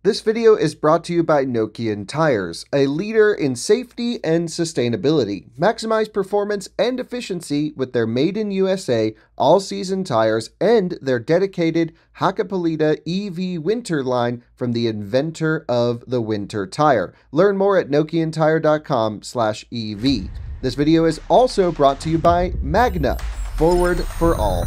This video is brought to you by Nokian Tires, a leader in safety and sustainability. Maximize performance and efficiency with their made in USA all-season tires and their dedicated Hakkapeliitta EV winter line from the inventor of the winter tire. Learn more at nokiantire.com/EV. This video is also brought to you by Magna, Forward for All.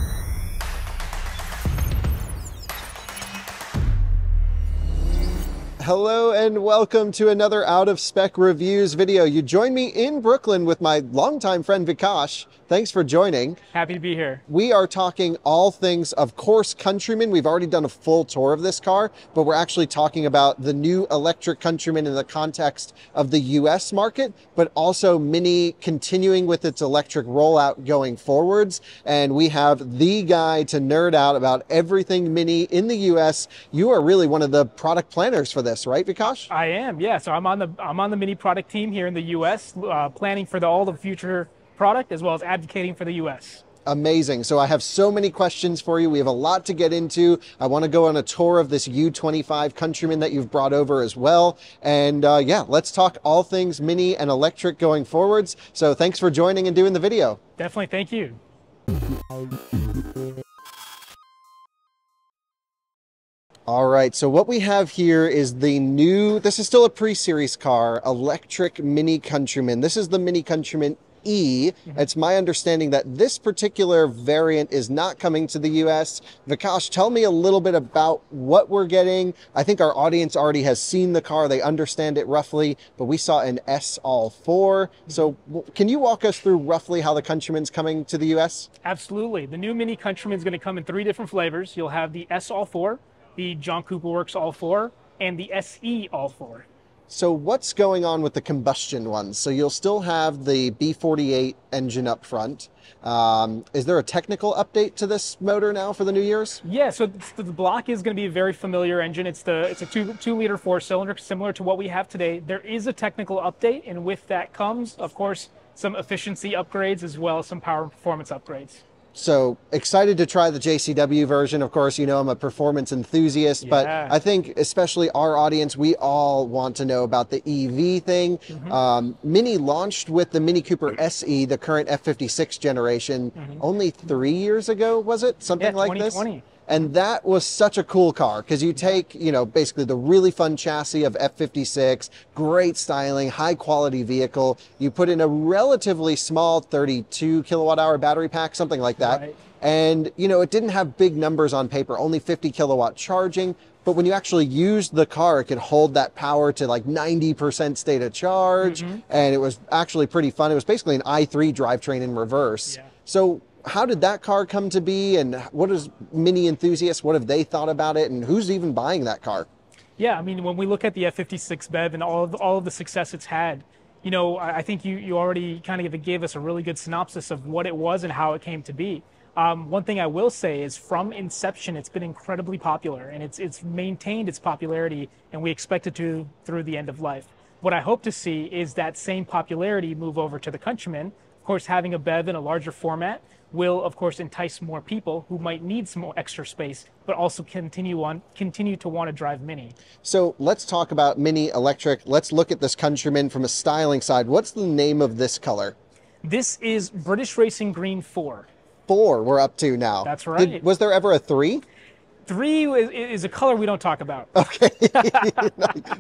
Hello and welcome to another Out of Spec Reviews video. You join me in Brooklyn with my longtime friend Vikash. Thanks for joining. Happy to be here. We are talking all things, of course, Countryman. We've already done a full tour of this car, but we're actually talking about the new electric Countryman in the context of the US market, but also Mini continuing with its electric rollout going forwards. And we have the guy to nerd out about everything Mini in the US. You are really one of the product planners for this, right, Vikash? I am, yeah. So I'm on the Mini product team here in the US, planning for all the future product as well as advocating for the US. Amazing. So I have so many questions for you. We have a lot to get into. I want to go on a tour of this U25 Countryman that you've brought over as well. And yeah, let's talk all things Mini and electric going forwards. So thanks for joining and doing the video. Definitely. Thank you. All right, so what we have here is the new, this is still a pre-series car, electric Mini Countryman. This is the Mini Countryman E. It's my understanding that this particular variant is not coming to the US. Vikash, tell me a little bit about what we're getting. I think our audience already has seen the car. They understand it roughly, but we saw an S all 4. So can you walk us through roughly how the Countryman's coming to the US? Absolutely. The new Mini Countryman is going to come in 3 different flavors. You'll have the S all 4, the John Cooper Works all 4, and the SE all 4. So what's going on with the combustion ones? So you'll still have the B48 engine up front. Is there a technical update to this motor now for the new years? Yeah, so the block is going to be a very familiar engine. It's a 2-liter 4-cylinder, similar to what we have today. There is a technical update, and with that comes, of course, some efficiency upgrades as well as some power and performance upgrades. So excited to try the JCW version. Of course, you know, I'm a performance enthusiast, but I think especially our audience, we all want to know about the EV thing. Mini launched with the Mini Cooper SE, the current F56 generation, only 3 years ago, was it? Something like this? 2020. And that was such a cool car because you take, you know, basically the really fun chassis of F56, great styling, high quality vehicle. You put in a relatively small 32 kilowatt hour battery pack, something like that. Right. And, you know, it didn't have big numbers on paper, only 50 kilowatt charging. But when you actually used the car, it could hold that power to like 90% state of charge. And it was actually pretty fun. It was basically an i3 drivetrain in reverse. Yeah. So how did that car come to be, and what is Mini enthusiasts, what have they thought about it, and who's even buying that car? Yeah, I mean, when we look at the F56 BEV and all of the success it's had, you know, I think you already kind of gave us a really good synopsis of what it was and how it came to be. One thing I will say is from inception, it's been incredibly popular, and it's maintained its popularity, and we expect it to through the end of life. What I hope to see is that same popularity move over to the Countryman. Of course, having a BEV in a larger format will, of course, entice more people who might need some more extra space, but also continue to want to drive Mini. So let's talk about Mini electric. Let's look at this Countryman from a styling side. What's the name of this color? This is British Racing Green 4. 4 we're up to now. That's right. Was there ever a 3? 3 is a color we don't talk about. Okay.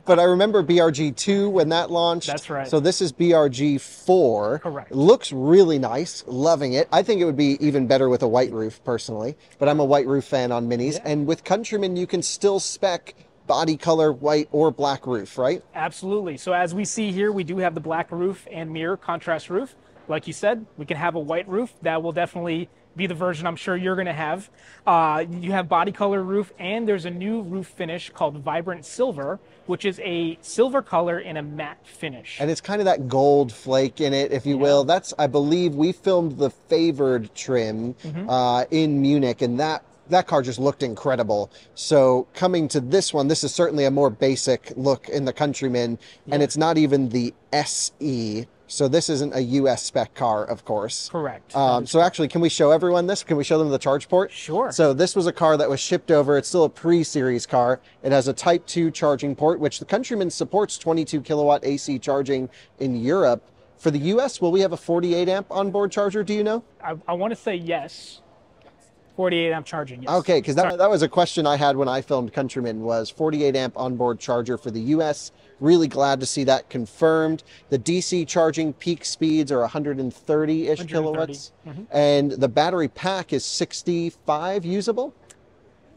But I remember BRG2 when that launched. That's right. So this is BRG4. Correct. Looks really nice. Loving it. I think it would be even better with a white roof personally, but I'm a white roof fan on Minis. Yeah. And with Countryman, you can still spec body color, white or black roof, right? Absolutely. So as we see here, we do have the black roof and mirror contrast roof. Like you said, we can have a white roof. That will definitely be the version I'm sure you're going to have. You have body color roof, and there's a new roof finish called Vibrant Silver, which is a silver color in a matte finish. And it's kind of that gold flake in it, if you will. That's, I believe, we filmed the favored trim in Munich, and that car just looked incredible. So coming to this one, this is certainly a more basic look in the Countryman, and it's not even the SE. So this isn't a US spec car, of course. Correct. So actually, can we show everyone this? Can we show them the charge port? Sure. So this was a car that was shipped over. It's still a pre-series car. It has a Type 2 charging port, which the Countryman supports 22 kilowatt AC charging in Europe. For the US, will we have a 48 amp onboard charger? Do you know? I want to say yes. 48 amp charging, yes. Okay, because that was a question I had when I filmed Countryman, was 48 amp onboard charger for the US. Really glad to see that confirmed. The DC charging peak speeds are 130-ish kilowatts. And the battery pack is 65 usable?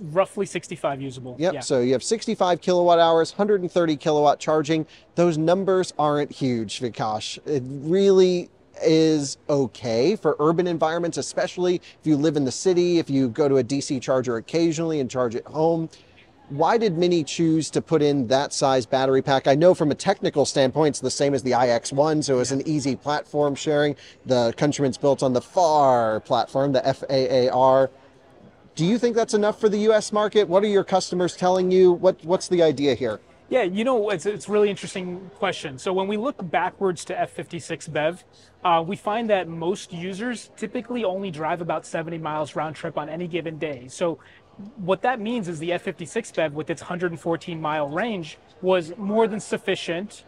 Roughly 65 usable. Yep, Yeah. so you have 65 kilowatt hours, 130 kilowatt charging. Those numbers aren't huge, Vikash. It really is okay for urban environments, especially if you live in the city, if you go to a DC charger occasionally and charge at home. Why did Mini choose to put in that size battery pack? I know from a technical standpoint, it's the same as the iX1, so it's an easy platform sharing. The Countryman's built on the FAR platform, the FAAR. Do you think that's enough for the US market? What are your customers telling you? What's the idea here? Yeah, it's a really interesting question. So when we look backwards to F56 BEV, we find that most users typically only drive about 70 miles round trip on any given day. So what that means is the F56 BEV with its 114 mile range was more than sufficient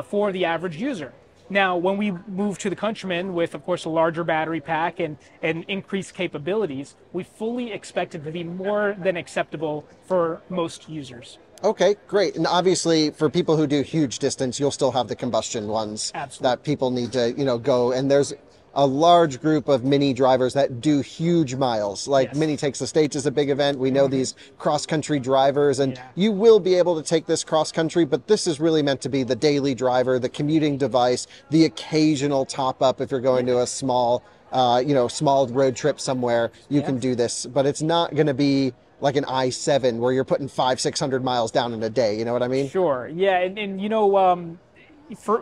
for the average user. Now, when we move to the Countryman with, of course, a larger battery pack and increased capabilities, we fully expect it to be more than acceptable for most users. Okay, great. And obviously, for people who do huge distance, you'll still have the combustion ones. Absolutely. That people need to, go. And there's a large group of Mini drivers that do huge miles. Like Yes. Mini Takes the States is a big event. We know these cross-country drivers, and Yeah. you will be able to take this cross-country, but this is really meant to be the daily driver, the commuting device, the occasional top-up if you're going to a small road trip somewhere. You can do this, but it's not going to be like an i7 where you're putting 500-600 miles down in a day. You know what I mean? Sure. Yeah, and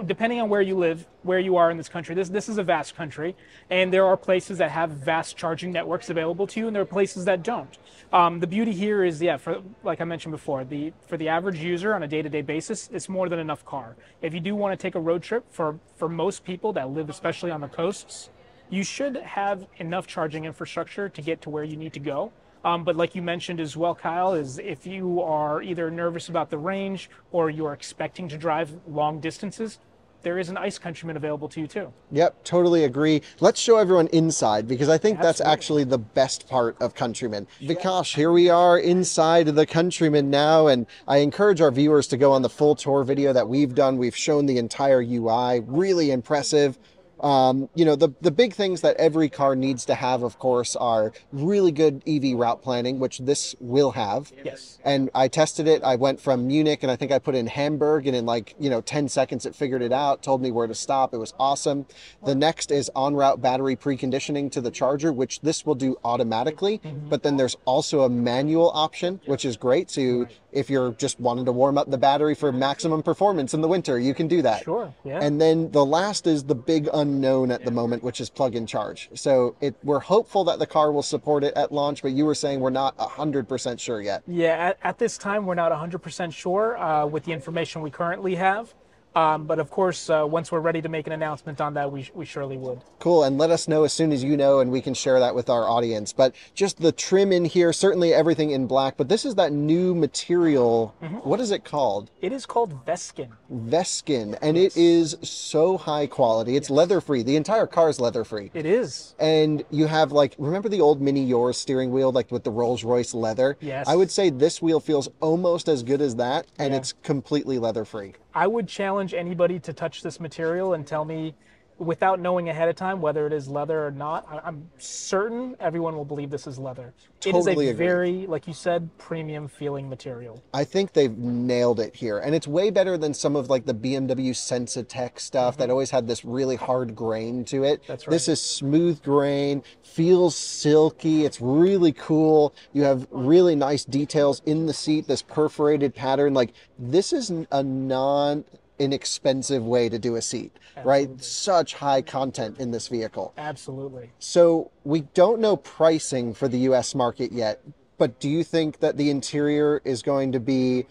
depending on where you live, where you are in this country, this is a vast country, and there are places that have vast charging networks available to you, and there are places that don't. The beauty here is, like I mentioned before, for the average user on a day-to-day basis, it's more than enough car. If you do want to take a road trip, for most people that live especially on the coasts, you should have enough charging infrastructure to get to where you need to go. But like you mentioned as well, Kyle, is if you are either nervous about the range or you're expecting to drive long distances, there is an ICE Countryman available to you too. Yep, totally agree. Let's show everyone inside, because I think that's Absolutely. actually the best part of Countryman. Vikash, here we are inside the Countryman now, and I encourage our viewers to go on the full tour video that we've done. We've shown the entire UI, really impressive. The big things that every car needs to have, of course, are really good EV route planning, which this will have. Yes. And I tested it. I went from Munich, and I think I put in Hamburg, and in 10 seconds it figured it out, told me where to stop. It was awesome. The next is on-route battery preconditioning to the charger, which this will do automatically. But then there's also a manual option, which is great. So if you're just wanting to warm up the battery for maximum performance in the winter, you can do that. Sure. Yeah. And then the last is the big unknown at the moment, which is plug and charge. So we're hopeful that the car will support it at launch, but you were saying we're not 100% sure yet. Yeah, at this time, we're not 100% sure with the information we currently have. But of course, once we're ready to make an announcement on that, we surely would. Cool, and let us know as soon as you know, and we can share that with our audience. But just the trim in here, certainly everything in black, but this is that new material. What is it called? It is called Veskin. Veskin, and it is so high quality. It's leather-free. The entire car is leather-free. It is. And you have, remember the old Mini Yours steering wheel, with the Rolls-Royce leather? Yes. I would say this wheel feels almost as good as that, and Yeah. it's completely leather-free. I would challenge anybody to touch this material and tell me, without knowing ahead of time whether it is leather or not. I'm certain everyone will believe this is leather. Totally it is a agree. very, like you said, premium feeling material. I think they've nailed it here. And it's way better than some of the BMW Sensatech stuff that always had this really hard grain to it. That's right. This is smooth grain, feels silky. It's really cool. You have really nice details in the seat, this perforated pattern. This is a inexpensive way to do a seat, right? Such high content in this vehicle. Absolutely. So we don't know pricing for the US market yet, but do you think that the interior is going to be,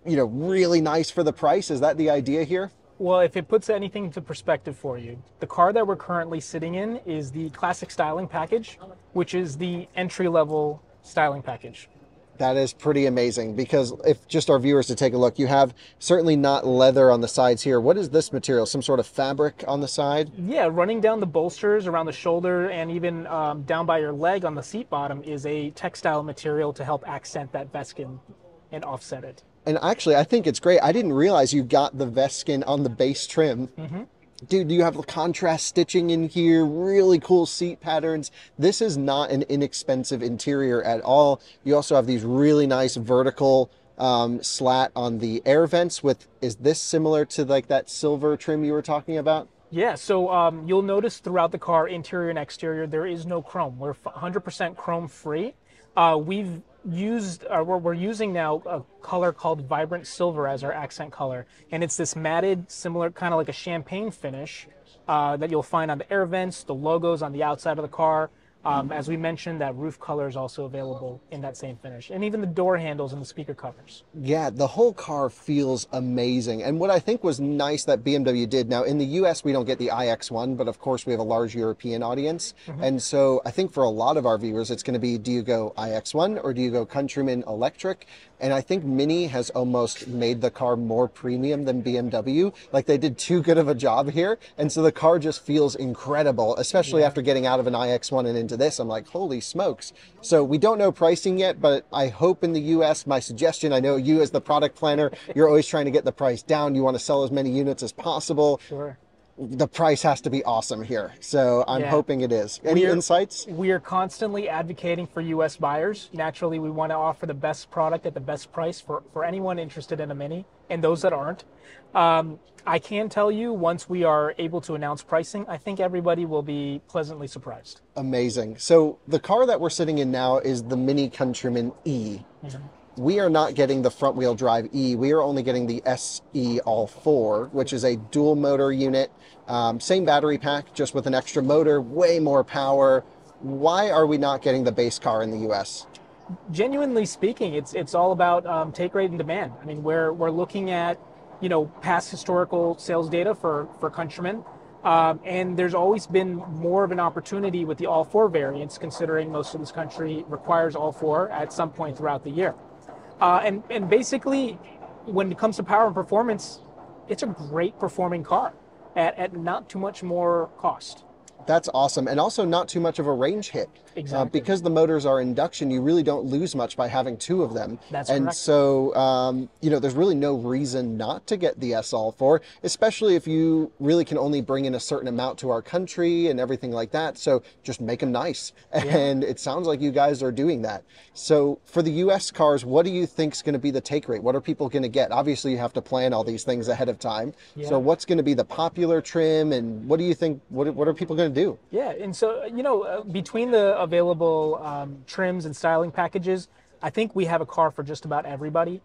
really nice for the price? Is that the idea here? Well, if it puts anything into perspective for you, the car that we're currently sitting in is the classic styling package, which is the entry level styling package. That is pretty amazing because if just our viewers to take a look, you have certainly not leather on the sides here. What is this material? Some sort of fabric on the side? Yeah, running down the bolsters around the shoulder and even down by your leg on the seat bottom is a textile material to help accent that vest skin and offset it. And actually, I think it's great. I didn't realize you got the vest skin on the base trim. Dude, you have the contrast stitching in here, really cool seat patterns. This is not an inexpensive interior at all. You also have these really nice vertical slat on the air vents with, is this similar to like that silver trim you were talking about? Yeah, so you'll notice throughout the car, interior and exterior, there is no chrome. We're 100% chrome free. We're using now a color called Vibrant Silver as our accent color, and it's this matted, similar kind of like a champagne finish that you'll find on the air vents, the logos on the outside of the car. As we mentioned, that roof color is also available in that same finish, and even the door handles and the speaker covers. Yeah, the whole car feels amazing. And what I think was nice that BMW did, now in the US, we don't get the iX1, but of course we have a large European audience. And so I think for a lot of our viewers, it's going to be, do you go iX1 or do you go Countryman electric? And I think Mini has almost made the car more premium than BMW. Like they did too good of a job here. And so the car just feels incredible, especially after getting out of an iX1 and into this. I'm like, holy smokes. So we don't know pricing yet, but I hope in the US, my suggestion, I know you as the product planner, you're always trying to get the price down. You want to sell as many units as possible. Sure. The price has to be awesome here. So I'm Yeah. hoping it is. Any insights? We are constantly advocating for U.S. buyers. Naturally, we want to offer the best product at the best price for anyone interested in a Mini and those that aren't. I can tell you, once we are able to announce pricing, I think everybody will be pleasantly surprised. Amazing. So the car that we're sitting in now is the Mini Countryman E. We are not getting the front wheel drive E. We are only getting the SE All-4, which is a dual motor unit. Same battery pack, just with an extra motor, way more power. Why are we not getting the base car in the US? Genuinely speaking, it's all about take rate and demand. I mean, we're looking at past historical sales data for Countryman. And there's always been more of an opportunity with the all-4 variants, considering most of this country requires all-4 at some point throughout the year. And basically, when it comes to power and performance, it's a great performing car at not too much more cost. That's awesome. And also not too much of a range hit. Exactly. Because the motors are induction, you really don't lose much by having two of them. That's and correct. so, there's really no reason not to get the SL4, especially if you really can only bring in a certain amount to our country and everything like that. So just make them nice. And it sounds like you guys are doing that. So for the US cars, what do you think is going to be the take rate? What are people going to get? Obviously, you have to plan all these things ahead of time. Yeah. So what's going to be the popular trim, and what do you think, what are people going to do? Yeah, and so, between the available trims and styling packages, I think we have a car for just about everybody.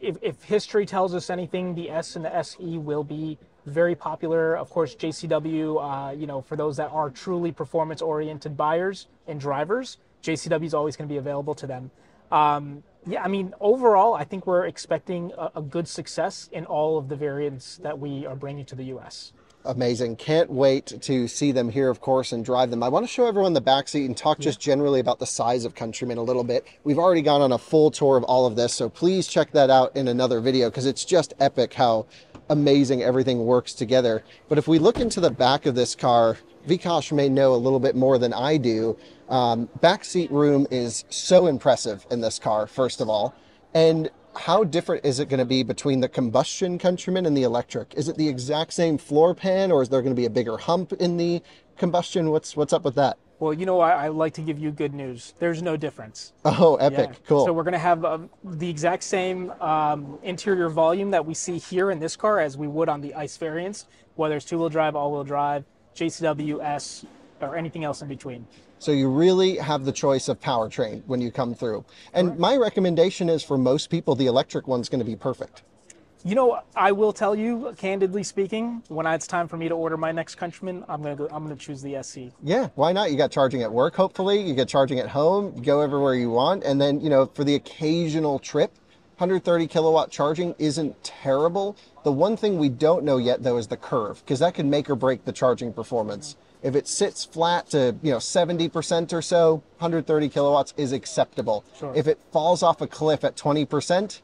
If history tells us anything, the S and the SE will be very popular. Of course, JCW, for those that are truly performance-oriented buyers and drivers, JCW is always going to be available to them. Yeah, I mean, overall, I think we're expecting a good success in all of the variants that we are bringing to the U.S. Amazing. Can't wait to see them here, of course, and drive them. I want to show everyone the back seat and talk just generally about the size of Countryman a little bit. We've already gone on a full tour of all of this, so please check that out in another video because it's just epic how amazing everything works together. But if we look into the back of this car, Vikash may know a little bit more than I do. Back seat room is so impressive in this car, first of all. And how different is it going to be between the combustion Countryman and the electric? Is it the exact same floor pan, or is there going to be a bigger hump in the combustion? What's up with that? Well, I like to give you good news. There's no difference. Oh, epic. Yeah. Cool. So we're going to have the exact same interior volume that we see here in this car as we would on the ICE variants, whether it's two-wheel drive, all-wheel drive, JCW, S, or anything else in between. So you really have the choice of powertrain when you come through. And my recommendation is for most people, the electric one's going to be perfect. I will tell you, candidly speaking, when it's time for me to order my next Countryman, I'm gonna choose the SC. Yeah, why not? You got charging at work, hopefully. You get charging at home. You go everywhere you want. And then, for the occasional trip, 130 kilowatt charging isn't terrible. The one thing we don't know yet, though, is the curve, because that could make or break the charging performance. If it sits flat to 70% or so, 130 kilowatts is acceptable. Sure. If it falls off a cliff at 20%,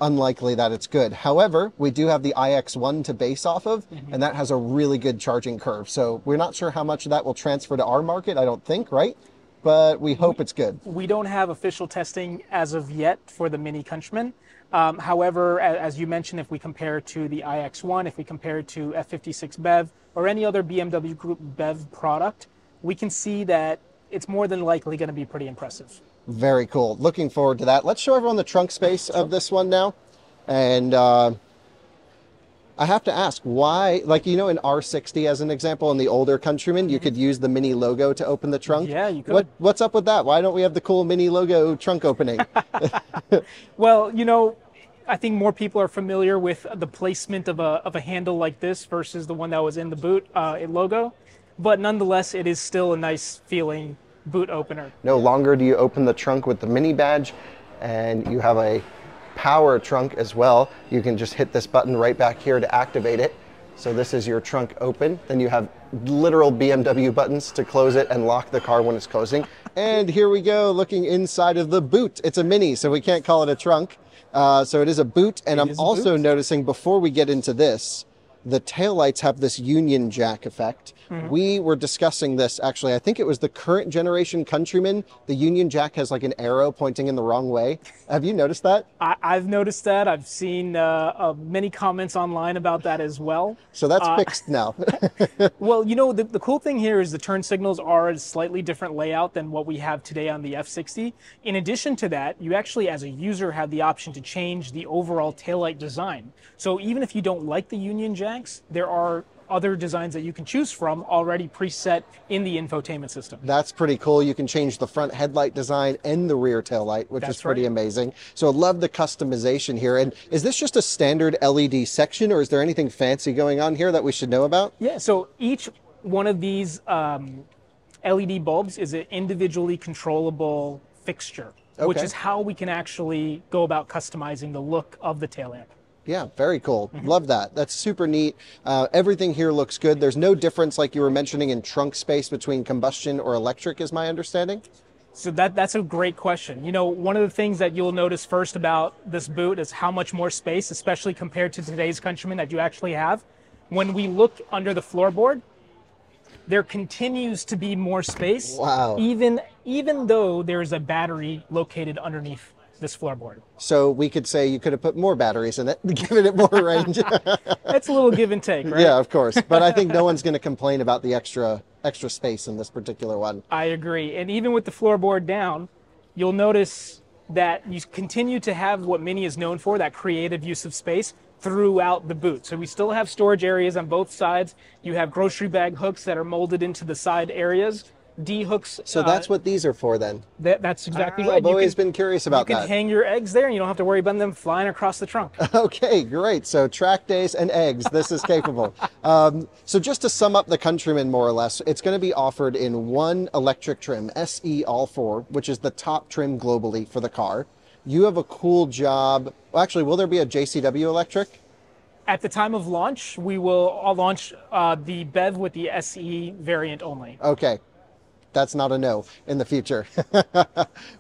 unlikely that it's good. However, we do have the iX1 to base off of, and that has a really good charging curve. So we're not sure how much of that will transfer to our market, I don't think, right? But we hope it's good. We don't have official testing as of yet for the Mini Countryman. However, as you mentioned, if we compare to the iX1, if we compare to F56 BEV or any other BMW Group BEV product, we can see that it's more than likely going to be pretty impressive. Very cool. Looking forward to that. Let's show everyone the trunk space of this one now. And I have to ask why, like, in R60 as an example, in the older Countryman, you could use the Mini logo to open the trunk. Yeah, you could. What's up with that? Why don't we have the cool Mini logo trunk opening? Well, I think more people are familiar with the placement of a handle like this versus the one that was in the boot logo. But nonetheless, it is still a nice feeling boot opener. No longer do you open the trunk with the Mini badge, and you have a power trunk as well. You can just hit this button right back here to activate it. So this is your trunk open. Then you have literal BMW buttons to close it and lock the car when it's closing. And here we go, looking inside of the boot. It's a Mini, so we can't call it a trunk. So it is a boot, and I'm also noticing, before we get into this, the taillights have this Union Jack effect. We were discussing this, actually, I think it was the current generation Countryman. The Union Jack has like an arrow pointing in the wrong way. Have you noticed that? I've noticed that. I've seen many comments online about that as well. So that's fixed now. Well, the cool thing here is the turn signals are a slightly different layout than what we have today on the F60. In addition to that, you actually, as a user, have the option to change the overall taillight design. So even if you don't like the Union Jacks, there are other designs that you can choose from already preset in the infotainment system. That's pretty cool. You can change the front headlight design and the rear taillight, which is pretty amazing. So I love the customization here. And is this just a standard LED section, or is there anything fancy going on here that we should know about? Yeah, so each one of these LED bulbs is an individually controllable fixture, which is how we can actually go about customizing the look of the tail lamp. Yeah, very cool. Love that. That's super neat. Everything here looks good. There's no difference, like you were mentioning, in trunk space between combustion or electric, is my understanding. So that's a great question. One of the things that you'll notice first about this boot is how much more space, especially compared to today's Countryman, that you actually have. When we look under the floorboard, there continues to be more space. Wow. Even though there is a battery located underneath this floorboard. So we could say you could have put more batteries in it, giving it more range. That's a little give and take, right? Yeah, of course. But I think no one's going to complain about the extra space in this particular one. I agree. And even with the floorboard down, you'll notice that you continue to have what Mini is known for, that creative use of space throughout the boot. So we still have storage areas on both sides. You have grocery bag hooks that are molded into the side areas. D hooks. So that's what these are for then? That's exactly right. I've always been curious about that. You can hang your eggs there and you don't have to worry about them flying across the trunk. Okay, great. So track days and eggs, this is capable. So just to sum up the Countryman more or less, it's going to be offered in one electric trim, SE All 4, which is the top trim globally for the car. You have a cool job. Well, actually, will there be a JCW electric? At the time of launch, we will launch the BEV with the SE variant only. Okay. That's not a no in the future.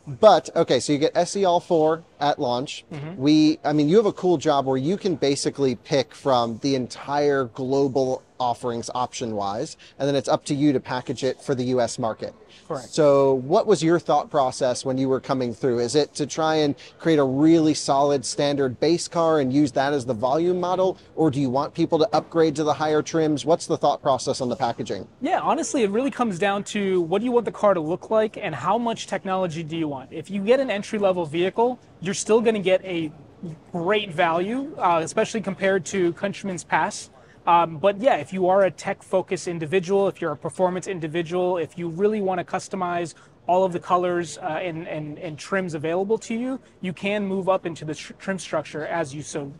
But, okay, so you get SE All 4 at launch. You have a cool job where you can basically pick from the entire global offerings option-wise, and then it's up to you to package it for the US market. Correct. So what was your thought process when you were coming through? Is it to try and create a really solid standard base car and use that as the volume model? Or do you want people to upgrade to the higher trims? What's the thought process on the packaging? Yeah, honestly, it really comes down to what do you want the car to look like and how much technology do you want? If you get an entry-level vehicle, you're still going to get a great value, especially compared to Countryman's past. But yeah, if you are a tech-focused individual, if you're a performance individual, if you really want to customize all of the colors and trims available to you, you can move up into the trim structure as you so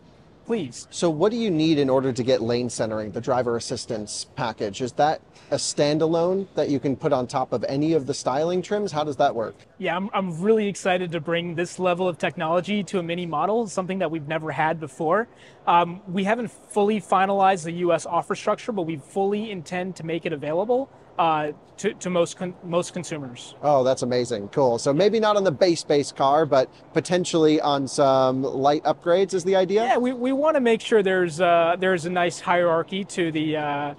pleased. So what do you need in order to get lane centering, the driver assistance package? Is that a standalone that you can put on top of any of the styling trims? How does that work? Yeah, I'm really excited to bring this level of technology to a Mini model, something that we've never had before. We haven't fully finalized the US offer structure, but we fully intend to make it available to most consumers. Oh, that's amazing. Cool. So maybe not on the base car, but potentially on some light upgrades is the idea? Yeah, we want to make sure there's a nice hierarchy to the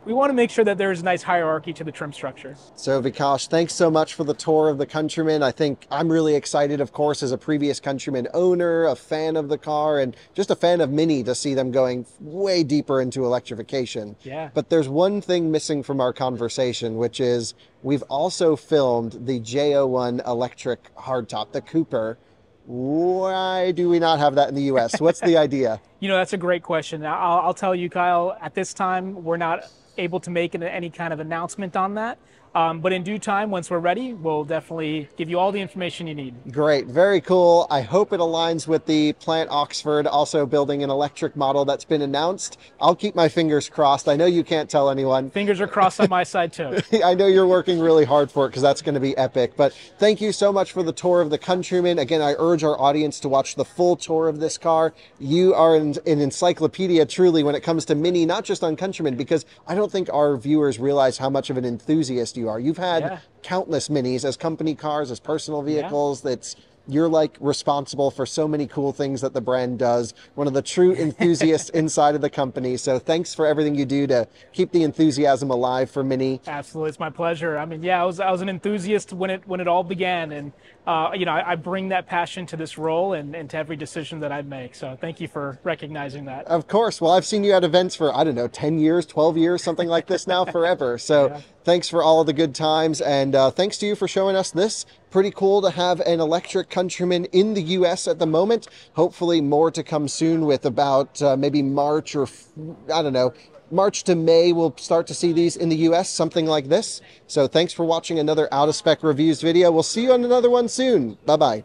we want to make sure that there's a nice hierarchy to the trim structure. So Vikash, thanks so much for the tour of the Countryman. I think I'm really excited, of course, as a previous Countryman owner, a fan of the car, and just a fan of Mini to see them going way deeper into electrification. Yeah. But there's one thing missing from our conversation, which is we've also filmed the J01 electric hardtop, the Cooper. Why do we not have that in the US? What's the idea? You know, that's a great question. I'll tell you, Kyle, at this time, we're not able to make any kind of announcement on that. But in due time, once we're ready, we'll definitely give you all the information you need. Great, very cool. I hope it aligns with the Plant Oxford also building an electric model that's been announced. I'll keep my fingers crossed. I know you can't tell anyone. Fingers are crossed on my side too. I know you're working really hard for it because that's going to be epic. But thank you so much for the tour of the Countryman. Again, I urge our audience to watch the full tour of this car. You are an encyclopedia truly when it comes to Mini, not just on Countryman, because I don't think our viewers realize how much of an enthusiast you are. You've had countless Minis as company cars, as personal vehicles. You're like responsible for so many cool things that the brand does. One of the true enthusiasts inside of the company. So thanks for everything you do to keep the enthusiasm alive for Mini. Absolutely, it's my pleasure. I mean, yeah, I was an enthusiast when it all began, and you know, I bring that passion to this role and to every decision that I make. So thank you for recognizing that. Of course. Well, I've seen you at events for, I don't know, 10 years, 12 years, something like this now, forever. So thanks for all the good times, and thanks to you for showing us this. Pretty cool to have an electric Countryman in the US at the moment. Hopefully more to come soon with about maybe March or, I don't know, March to May, we'll start to see these in the US, something like this. So thanks for watching another Out of Spec Reviews video. We'll see you on another one soon. Bye-bye.